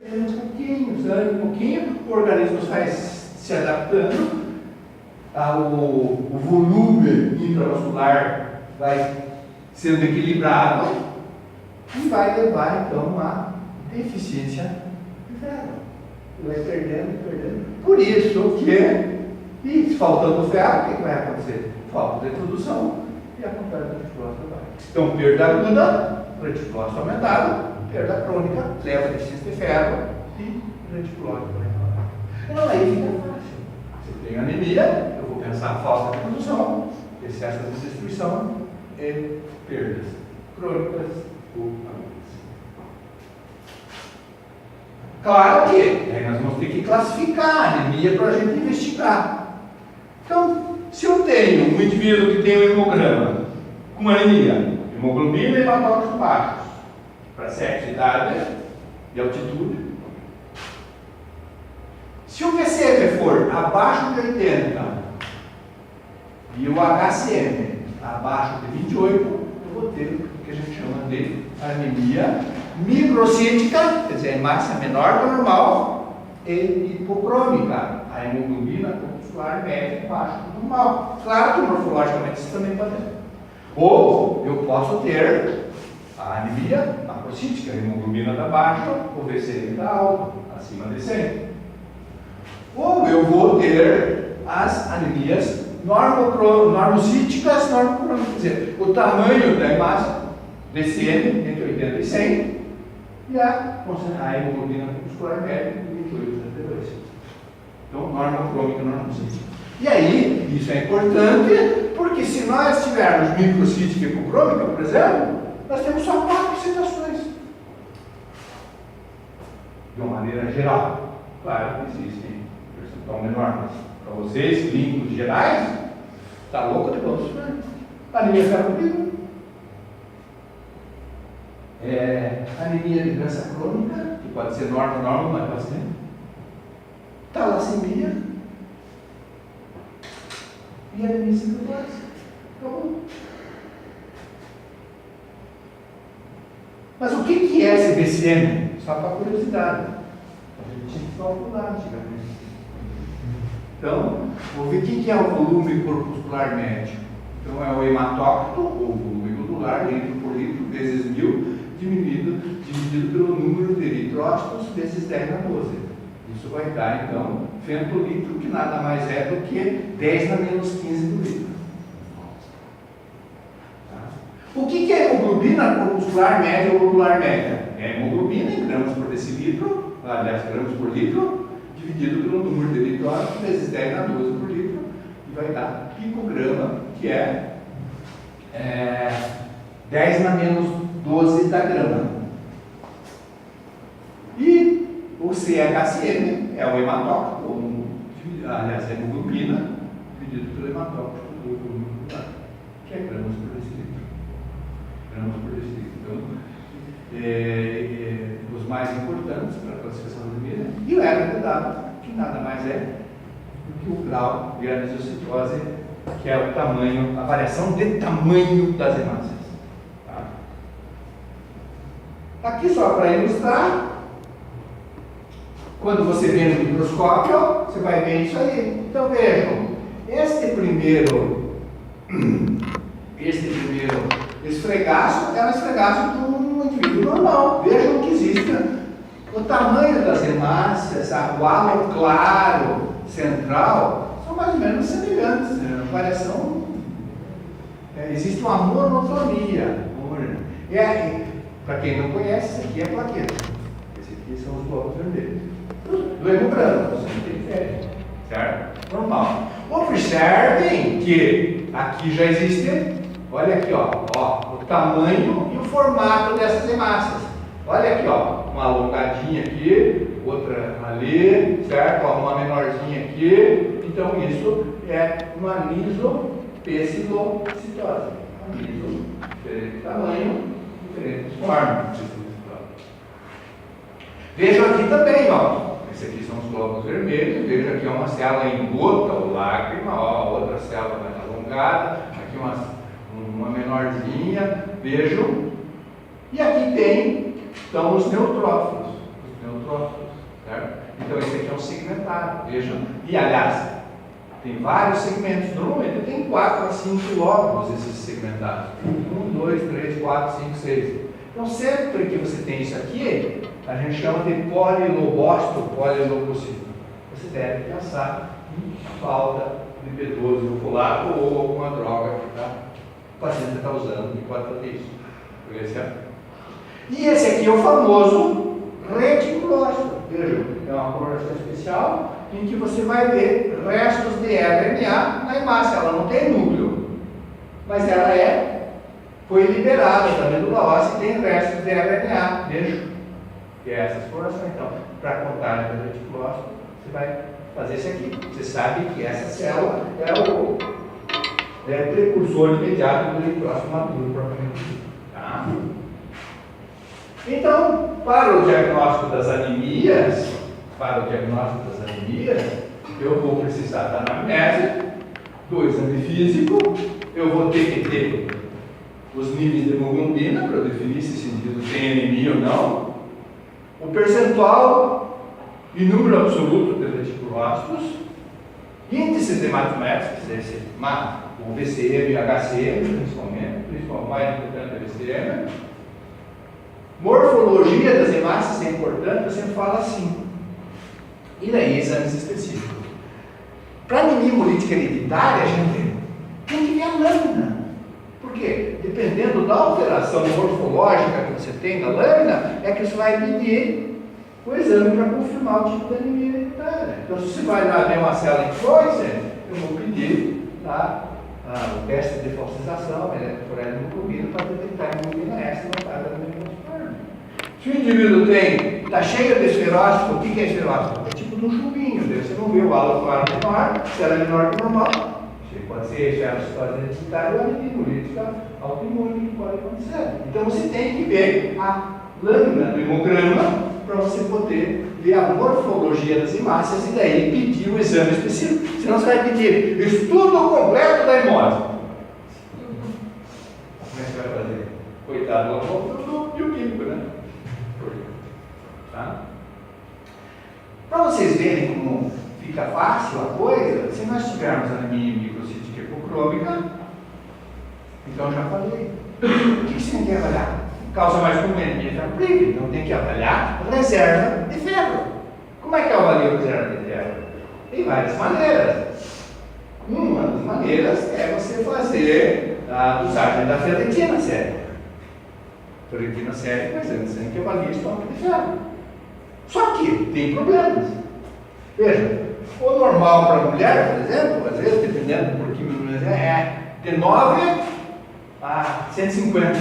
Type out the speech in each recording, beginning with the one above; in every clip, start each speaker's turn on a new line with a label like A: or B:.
A: Uns pouquinhos, anos, um pouquinho, o organismo vai se adaptando, o volume intravascular vai sendo equilibrado e vai levar então a deficiência de ferro. Vai perdendo. Por isso que, faltando ferro, o que vai acontecer? Falta de produção e a quantidade de reticulócito vai. Então, perda aguda, reticulócito aumentado, perda crônica, leva a deficiência de ferro e reticulócito aumentado. Então, aí fica fácil. Você tem anemia, eu vou pensar falta de produção, excesso de destruição e perdas crônicas ou agudas. Claro que aí nós vamos ter que classificar a anemia para a gente investigar. Então, se eu tenho um indivíduo que tem um hemograma com anemia, hemoglobina e hematócritos baixos, para sexo, idade e altitude, se o VCM for abaixo de 80 e o HCM abaixo de 28, eu vou ter o que a gente chama de anemia microcítica, quer dizer, massa menor que o normal, e hipocrômica, a hemoglobina corpuscular média abaixo do normal. Claro que morfologicamente isso também pode ter. Ou eu posso ter a anemia macrocítica, a hemoglobina está baixa, o VCM está alto, acima de 100. Ou eu vou ter as anemias normocíticas, normocrônicas, quer dizer, o tamanho da massa VCM entre 80 e 100 e a hemoglobina corpuscular média de 28 a 32. Então, normocrômica, normocítica. E aí, isso é importante, porque se nós tivermos microcítica e hipocrômica, por exemplo, nós temos só 4 situações. De uma maneira geral. Claro que existem percentual menor, mas para vocês, clínicos gerais, está louco de bom estudar. Anemia ferropriva. Anemia de doença crônica, que pode ser normal, mas pode ser. Talassemia. E anemia cicloplásica. Acabou. Mas o que é esse VCM? Só para curiosidade. A gente tinha que calcular antigamente. Então, vou ver o que é o volume corpuscular médio. Então, é o hematócrito, ou volume glandular, litro por litro, vezes 1000, dividido pelo número de eritrócitos, vezes 10 na 12. Isso vai dar, então, fentolitro, que nada mais é do que 10 na menos 15 do litro. Tá? O que é hemoglobina corpuscular média ou globular média? É hemoglobina em gramas por decilitro, aliás, gramas por litro, dividido pelo número de eritrócitos, vezes 10 na 12 por litro, e vai dar picograma, que é 10 na menos 12 da grama. E o CHCM é o hematócrito, aliás, a hemoglobina, dividido pelo hematócrito do volume glandular, que é gramas por decilitro. Gramas por decilitro. Então, os mais importantes para a classificação da anemia, e o RDW, que nada mais é do que o grau de anisocitose, que é o tamanho, a variação de tamanho das hemácias. Tá? Aqui só para ilustrar, quando você vê no microscópio, você vai ver isso aí. Então vejam, este primeiro esfregaço é um esfregaço de um indivíduo normal. Vejam que existe o tamanho das hemácias, o halo claro central, são mais ou menos semelhantes, né? A variação, existe uma monotonia. Para quem não conhece, esse aqui é plaqueta. Esse aqui são os glóbulos vermelhos. Do hemograma, você não tem diferença, certo? Normal. Observem que aqui já existe, olha aqui, ó, o tamanho e o formato dessas hemácias. Olha aqui, ó, uma alongadinha aqui, outra ali, certo? Ó, uma menorzinha aqui. Então isso é uma misopecilocitose. Miso, diferente tamanho, diferentes formas. Vejam aqui também, ó. Esse aqui são os glóbulos vermelhos. Veja aqui uma célula em gota ou lágrima, ó, outra célula mais alongada, aqui uma menorzinha. Vejam. E aqui tem, então, os neutrófilos. Os neutrófilos segmentado, vejam. E, aliás, tem vários segmentos. Normalmente tem 4 a 5 lóbulos esses segmentados. 1, 2, 3, 4, 5, 6. Então, sempre que você tem isso aqui, a gente chama de polilobócito, polilobocito. Você deve pensar em falta de B12 ocular ou alguma droga que o paciente está usando que pode fazer isso. Beleza? E esse aqui é o famoso reticulócito. Veja, é uma coloração especial em que você vai ver restos de RNA na hemácia. Ela não tem núcleo, mas ela foi liberada da medula óssea e tem restos de RNA. Veja, que é essa exploração. Então, para contar o reticulócito, você vai fazer isso aqui. Você sabe que essa célula é o precursor imediato do reticulócito maduro, propriamente dito. Tá? Então, para o diagnóstico das anemias, eu vou precisar da anamnese, do exame físico, eu vou ter que ter os níveis de hemoglobina para definir se esse indivíduo tem anemia ou não, o percentual e número absoluto de reticulócitos, índices de hematométricos, que deve ser o VCM e o HCM, principalmente, o mais importante é o VCM. Morfologia das hemácias é importante, eu sempre falo assim. E daí, exames específicos. Para anemia hemolítica hereditária, gente, tem que ver a lâmina. Por quê? Dependendo da alteração morfológica que você tem na lâmina, é que você vai pedir o exame para confirmar o tipo de anemia hereditária. Então, se você vai lá ver uma célula em Croisen, eu vou pedir o teste de falsização, por hemoglobina, para detectar a hemoglobina S notada da hemoglobina. Se o indivíduo está cheio de esferótipo, o que é esferótipo? É tipo de um chumbinho, você não vê o halo claro menor, se ela é menor que o normal. Pode ser esferocitose hereditária ou anemia hemolítica autoimune, que pode acontecer. Então você tem que ver a lâmina do hemograma para você poder ver a morfologia das hemácias e daí pedir o exame específico. Senão você vai pedir estudo completo da hemose. Como é que você vai fazer? Coitado do bioquímico, né? Tá? Para vocês verem como fica fácil a coisa, se nós tivermos anemia microcítica hipocrômica, então já falei. O que você tem que avaliar? Causa mais comum é anemia ferropriva, então tem que avaliar reserva de ferro. Como é que eu avalio reserva de ferro? Tem várias maneiras. Uma das maneiras é você fazer a dosagem da ferritina séria. Ferritina séria, mas antes que avalie o estômago de ferro. Só que tem problemas. Veja, o normal para a mulher, por exemplo, às vezes, dependendo do porquê, é de 9 a 150.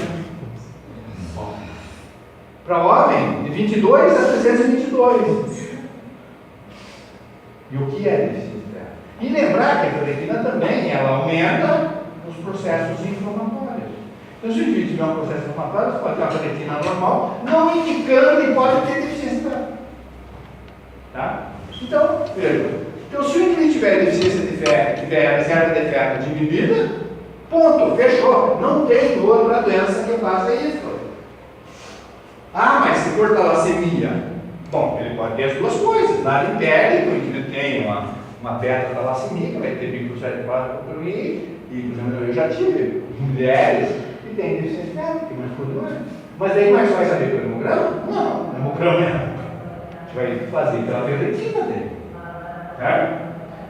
A: Para homem, de 22 a 322. E o que é deficiência de ferro? E lembrar que a ferritina também ela aumenta os processos inflamatórios. Então, se o indivíduo tiver um processo inflamatório, você pode ter uma ferritina normal, não indicando que pode ter deficiência de ferro. Tá? Então, veja. Então, se o indivíduo tiver deficiência de ferro, tiver a reserva de ferro diminuída, ponto, fechou. Não tem outra doença que faça isso. Ah, mas se for talassemia, bom, ele pode ter as duas coisas. Nada impede que o indivíduo tenha uma beta-talassemia, que vai ter microcefalopatria, e, por exemplo, eu já tive mulheres que têm deficiência de ferro, que mais doença. Mas aí mais vai saber pelo hemograma? Não, hemograma não. A gente vai fazer pela ferritina dele. Certo?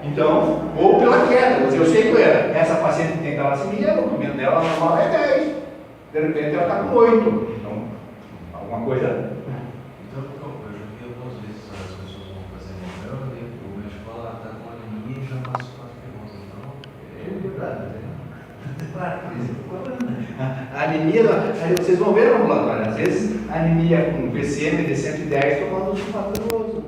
A: Então, ou pela queda. Eu sei que essa paciente que tem talassemia, o movimento dela normal é 10. De repente ela está com 8. Então, alguma coisa.
B: Então, eu já vi algumas vezes as pessoas vão fazer hemograma e o médico fala, está com anemia e já passou para a ferrosa. Então,
A: é verdade, né? Claro, por isso. A anemia, vocês vão ver no ambulatório, às vezes a anemia com VCM de 110 tomando sulfatoso.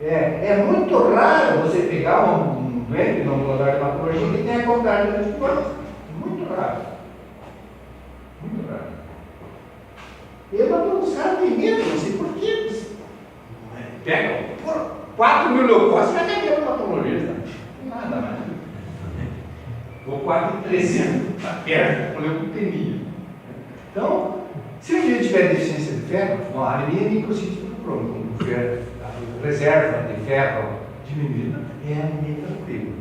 A: É muito raro você pegar um doente no ambulatório de hematologia que tenha contrário de anticorpos. Muito raro. Muito raro. Os caras têm medo, não sei porquê. Pega 4.000 leucócitos, vai ter medo do hematologista. Nada mais. Ou 4.300 na perna, com leucopenia. Então, se o indivíduo tiver deficiência de ferro, a anemia é microcítica crônica, com ferro, reserva de ferro diminuída, é anemia tranquila.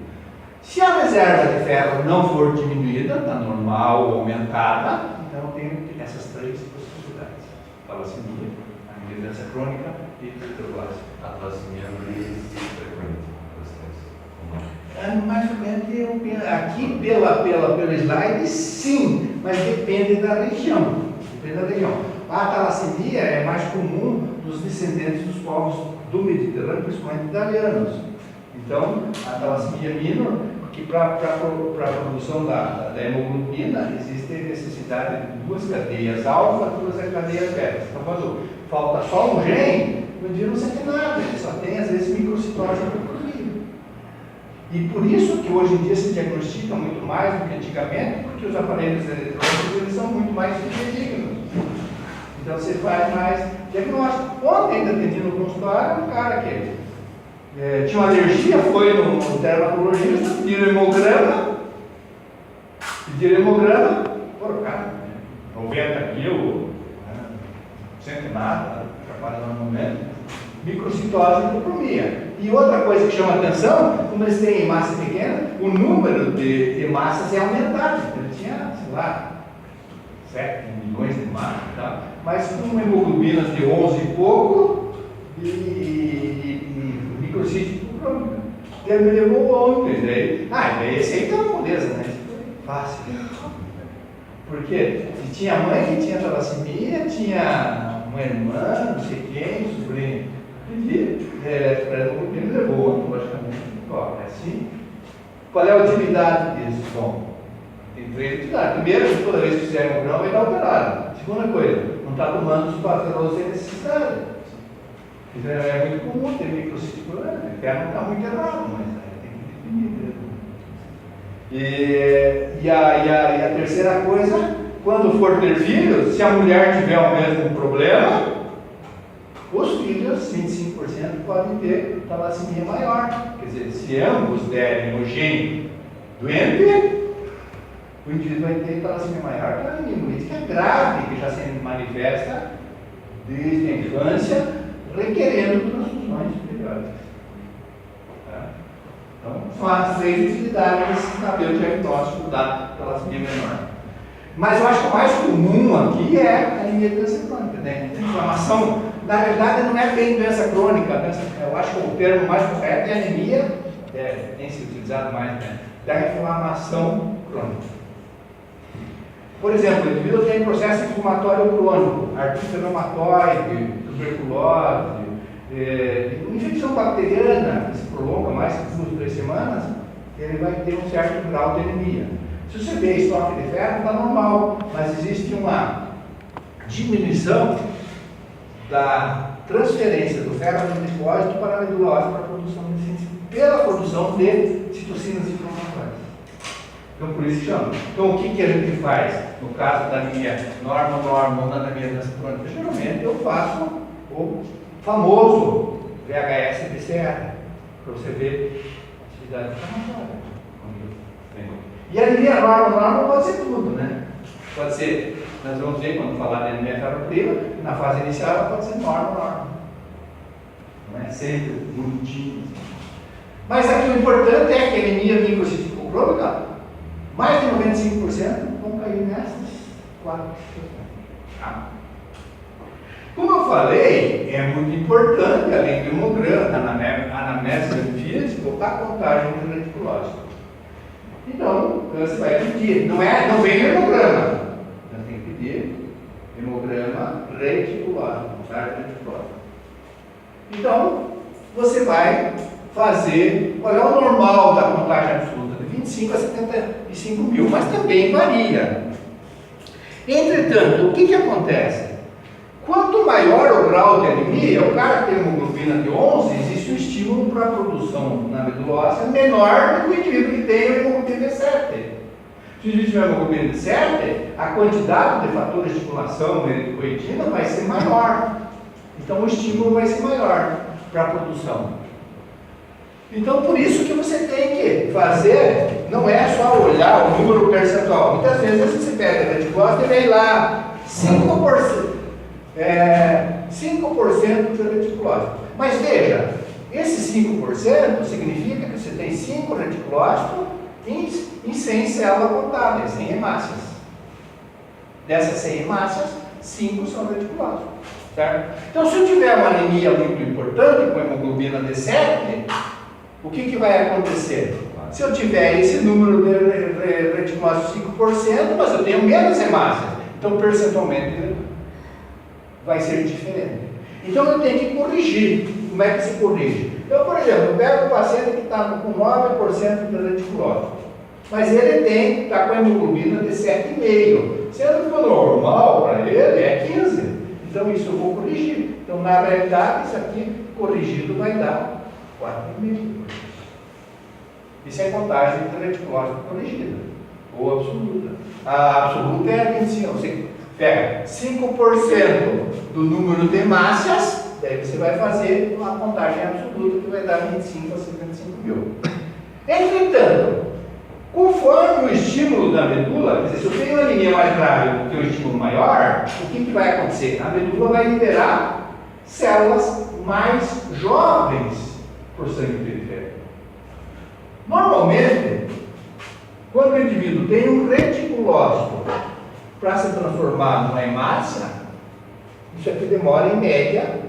A: Se a reserva de ferro não for diminuída, está normal ou aumentada, então tem essas três possibilidades: talassemia, anemia densa crônica e hipertrofia.
B: A talassemia é mais frequente das três.
A: Mais ou menos, eu penso, aqui pelo slide, sim, mas depende da região. A talassemia é mais comum dos descendentes dos povos do Mediterrâneo, principalmente italianos. Então, a talassemia minor, porque para a produção da hemoglobina existe necessidade de duas cadeias alfa, duas cadeias beta. Então, quando falta só um gene, o indivíduo não sente nada, ele só tem, às vezes, microcitose hipoproteica. E por isso que hoje em dia se diagnostica muito mais do que antigamente, porque os aparelhos eletrônicos eles são muito mais fidedignos. Então você faz mais diagnóstico. Ontem ainda atendi no consultório um cara que tinha uma alergia, foi no dermatologista, pediram hemograma, pô, cara, 90 quilos, não sente nada, trabalha normalmente, microcitose e hipopromia. E outra coisa que chama atenção, como eles têm massa pequena, o número de massas é aumentado. Ele tinha, sei lá, 7 milhões de massas, tá? Mas com hemoglobinas de 11 e pouco e microcítico crônico. Ele me levou ontem, daí esse aí tá uma moleza, né? Fácil. Porque tinha mãe que tinha talassemia, tinha uma irmã, não sei quem, sobrinho. Ele levou ontem, logicamente. Ó, é assim. Qual é a utilidade disso? Bom, tem três utilidades. Primeiro, toda vez que fizer hemograma vai estar alterado. Segunda coisa, não está tomando os patrolos sem necessidade. É muito comum ter microcítico, não está muito errado, mas tem que definir mesmo. E a terceira coisa, quando for ter filhos, se a mulher tiver o mesmo problema, os filhos, 25%, podem ter talassemia maior. Quer dizer, se ambos derem o gene doente, o indivíduo vai ter talassemia maior que a anemia, que é grave, que já se manifesta desde a infância, requerendo transfusões periódicas. Tá? Então, são as três utilidades de saber o diagnóstico da talassemia menor. Mas eu acho que o mais comum aqui é a anemia densa crônica, né? A inflamação, na verdade, não é bem doença crônica. Eu acho que o termo mais correto é anemia, tem sido utilizado mais, né? Da inflamação crônica. Por exemplo, o indivíduo tem processo inflamatório crônico, artrite reumatoide, tuberculose, infecção bacteriana, que se prolonga mais de 2 ou 3 semanas, ele vai ter um certo grau de anemia. Se você vê estoque de ferro, está normal, mas existe uma diminuição da transferência do ferro do linfócito para a medula óssea pela produção de citocinas inflamatórias. Então, por isso chama. Então, o que a gente faz? No caso da anemia normal, na anemia densa crônica, geralmente eu faço o famoso VHS-BCR, para você ver a atividade inflamatória. E a anemia normal pode ser tudo, né? Pode ser, nós vamos ver quando falar de anemia ferropriva, na fase inicial ela pode ser normal. Não é sempre bonitinho. Mas aqui o importante é que a anemia microcítico crônica, mais de 95% vão cair nessas 4 questões. Tá? Como eu falei, é muito importante, além do hemograma, anamnese física, a contagem do reticulócito. Então, você vai pedir, não vem no hemograma, você tem que pedir hemograma reticulócito, contagem reticulócita. Então, você vai fazer, qual é o normal da contagem absoluta? De 25 a 75 mil, mas também varia. Entretanto, o que acontece? Quanto maior o grau de anemia, o cara que tem hemoglobina de 11, existe um estímulo para a produção na medula óssea menor do que o indivíduo que tem hemoglobina de 7. Se o indivíduo tiver hemoglobina de 7, a quantidade de fator de estimulação eritropoetina vai ser maior. Então o estímulo vai ser maior para a produção. Então por isso que você tem que fazer, não é só olhar o número percentual. Muitas vezes você pega a reticulose e vem lá 5%. 5% de reticulócito. Mas veja, esse 5% significa que você tem 5 reticulócitos em 100 células contáveis, 100 hemácias. Dessas 100 hemácias, 5 são reticulados, certo? Então, se eu tiver uma anemia muito importante, com hemoglobina D7, o que vai acontecer? Se eu tiver esse número de reticulócitos 5%, mas eu tenho menos hemácias, então percentualmente vai ser diferente. Então, eu tenho que corrigir. Como é que se corrige? Então, por exemplo, eu pego um paciente que está com 9% de reticulócito, mas ele está com a hemoglobina de 7,5. Sendo que o normal para ele é 15. Então, isso eu vou corrigir. Então, na realidade, isso aqui corrigido vai dar 4,5. Isso é contagem de reticulócito corrigida, ou absoluta. A absoluta é a 25. Você pega 5% do número de hemácias, daí você vai fazer uma contagem absoluta que vai dar 25 a 55 mil. Entretanto, conforme o estímulo da medula, quer dizer, se eu tenho uma anemia mais grave do que um estímulo maior, o que vai acontecer? A medula vai liberar células mais jovens por sangue periférico. Normalmente, quando o indivíduo tem um reticulócito para se transformar numa hemácia, isso aqui demora em média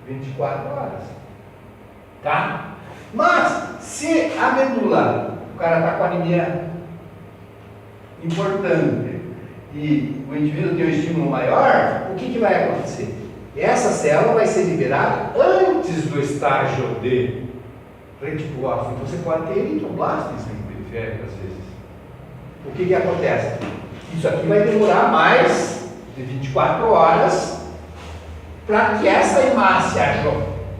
A: 24 horas. Tá? Mas, se a medula, o cara está com anemia importante e o indivíduo tem um estímulo maior, o que vai acontecer? Essa célula vai ser liberada antes do estágio de reticulócito. Então, você pode ter eritroblasta em sangue periférico às vezes. O que acontece? Isso aqui vai demorar mais de 24 horas para que essa hemácia,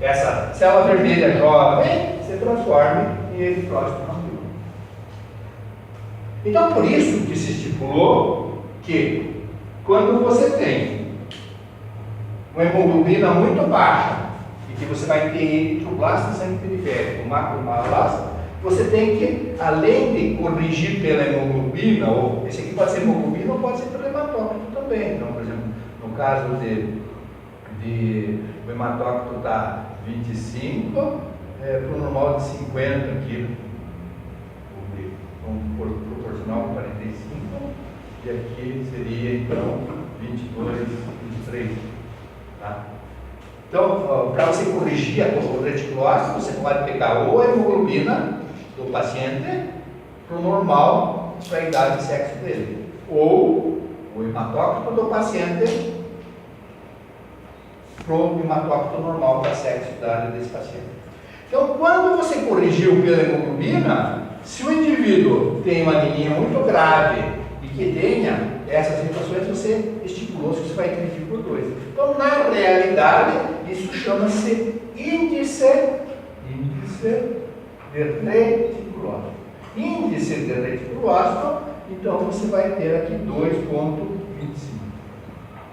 A: essa célula vermelha jovem, se transforme em eritrócito maligno. Então, por isso que se estipulou que quando você tem uma hemoglobina muito baixa e que você vai ter eritroblasta em sangue periférico, macromalasta, você tem que, além de corrigir pela hemoglobina, ou esse aqui pode ser hemoglobina ou pode ser pelo hematócrito também. Então, por exemplo, no caso o hematócrito está 25, para o normal de 50 aqui, proporcional com 45, e aqui seria então 22, 23. Tá? Então, para você corrigir o reticulócito, você pode pegar ou a hemoglobina do paciente para o normal para a idade e sexo dele, ou o hematócrito do paciente para o hematócrito normal para a sexo e idade desse paciente. Então, quando você corrigiu pela hemoglobina, se o indivíduo tem uma anemia muito grave e que tenha essas situações, você estipulou se você vai corrigir por 2. Então, na realidade, isso chama-se índice de reticulócito. Índice de reticulócito, então você vai ter aqui 2,25.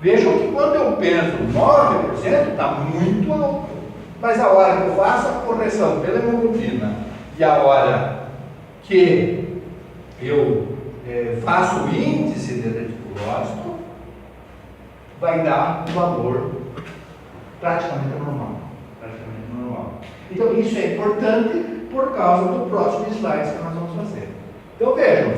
A: Vejam que quando eu penso 9%, está muito alto. Mas a hora que eu faço a correção pela hemoglobina e a hora que eu faço o índice de reticulócito, vai dar um valor praticamente normal. Então, isso é importante por causa do próximo slide que nós vamos fazer. Então, vejam.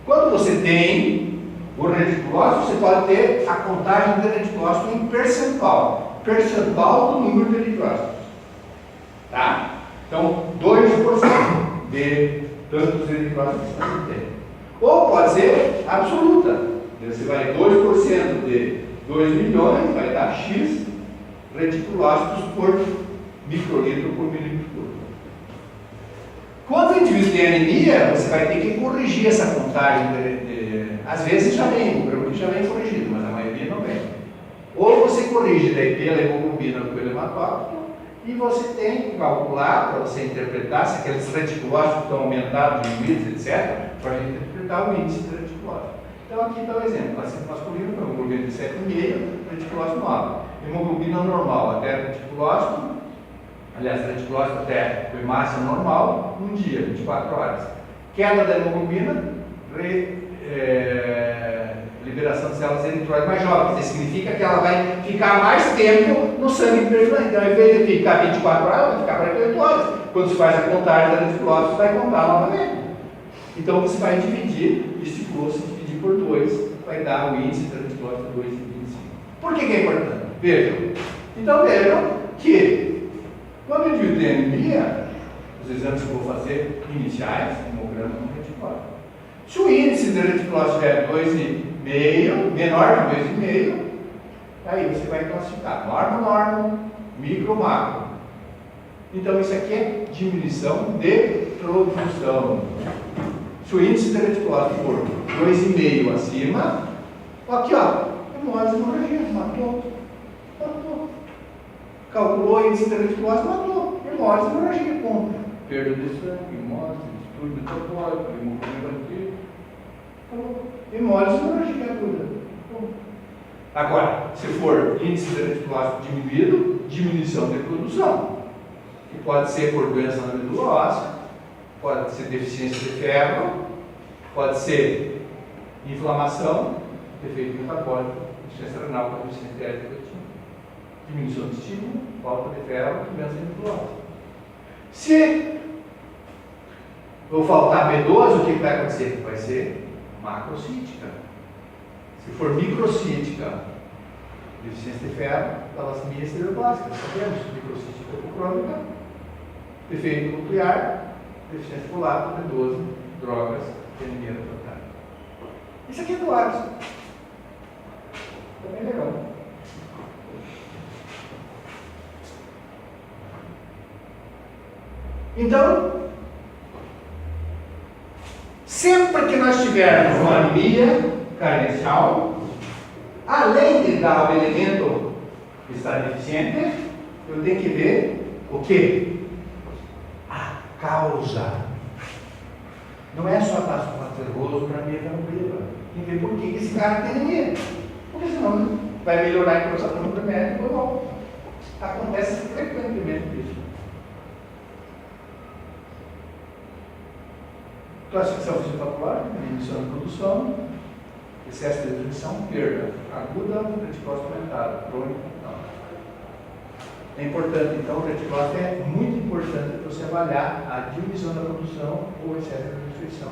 A: Quando você tem o reticulócito, você pode ter a contagem de reticulócito em percentual. Percentual do número de eritrócitos. Tá? Então, 2% de tantos eritrócitos que você tem. Ou pode ser absoluta. Você vai 2% de 2 milhões, vai dar X reticulócitos por microlitro por milímetro cúbico. Quando o indivíduo tem anemia, você vai ter que corrigir essa contagem. Às vezes já vem corrigido, mas a maioria não vem. Ou você corrige daí pela hemoglobina ou pelo hematócrito, e você tem que calcular, para você interpretar, se aqueles reticulócitos estão aumentados, diminuídos, etc., para a gente interpretar o índice de reticulócito. Então, aqui está o exemplo. Paciente masculino com hemoglobina de 7,5, reticulócito 9. Hemoglobina normal até reticulócito, aliás, reticulócito até o hemácia normal, um dia, 24 horas. Queda da hemoglobina, liberação de células eritróides mais jovens. Isso significa que ela vai ficar mais tempo no sangue permanente. Então, ao invés de ficar 24 horas, vai ficar 48 horas. Quando se faz a contagem da eritrose, vai contar novamente. Então, você vai dividir, esse ciclo, se dividir por 2, vai dar o índice da eritrose de 2,25. Por que é importante? Vejam. Então, vejam que, quando o indivíduo tem anemia, os exames que eu vou fazer iniciais, hemograma no reticulado. Se o índice da reticulose estiver 2,5, menor que 2,5, aí você vai classificar norma, micro, macro. Então isso aqui é diminuição de produção. Se o índice da reticulose for 2,5 acima, aqui ó, hemólise hemorragia, matou. Calculou o índice da reticulose, matou. Hemólise hemorragia, ponto. Perda de sangue, hemólise, distúrbio metabólico, hemoglobina. Hemólise hemorragia aguda. Agora, se for índice de reticulose diminuído, diminuição de produção, que pode ser por doença na medula óssea, pode ser deficiência de ferro, pode ser inflamação, defeito metabólico, insuficiência renal, com deficiência hepática, diminuição de estímulo, falta de ferro, doença na medula óssea. Se eu faltar B12, o que vai acontecer? Vai ser macrocítica. Se for microcítica, deficiência de ferro, talassemia estereoblásica, sabemos, microcítica crônica, defeito nuclear, deficiência folato, B12, drogas, anemia total. Isso aqui é do Alisson. Também é legal. Então, sempre que nós tivermos uma anemia carencial, além de dar o elemento que está deficiente, eu tenho que ver o quê? A causa. Não é só estar nervoso para mim, não beba. Tem que ver por que esse cara tem anemia. Porque senão vai melhorar a produção do remédio ou não. Acontece frequentemente isso. Classificação fisiopatológica, diminuição de produção, excesso de nutrição, perda aguda, reticose aumentada, crônica, não. É importante, então, o reticose é muito importante para você avaliar a diminuição da produção ou excesso de nutrição.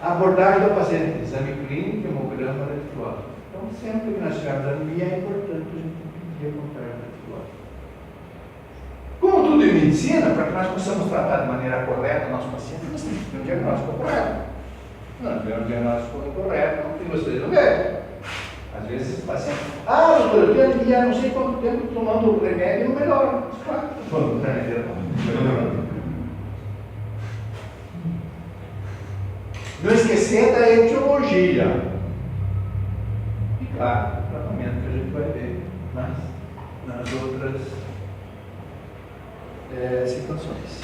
A: A abordagem do paciente, exame clínico, hemograma, reticose. Então, sempre que nós tivermos anemia, é importante a gente pedir a contagem da reticose. Como tudo em medicina, para que nós possamos tratar de maneira correta o nosso paciente, nós temos que ter um diagnóstico correto. Não tiver um diagnóstico correto, não tem você não vê. Às vezes o paciente, doutor, eu tenho anemia há não sei quanto tempo tomando o remédio e não melhora. Claro, tomando o remédio não. Não esquecer da etiologia. E claro, o tratamento que a gente vai ver nas outras situações.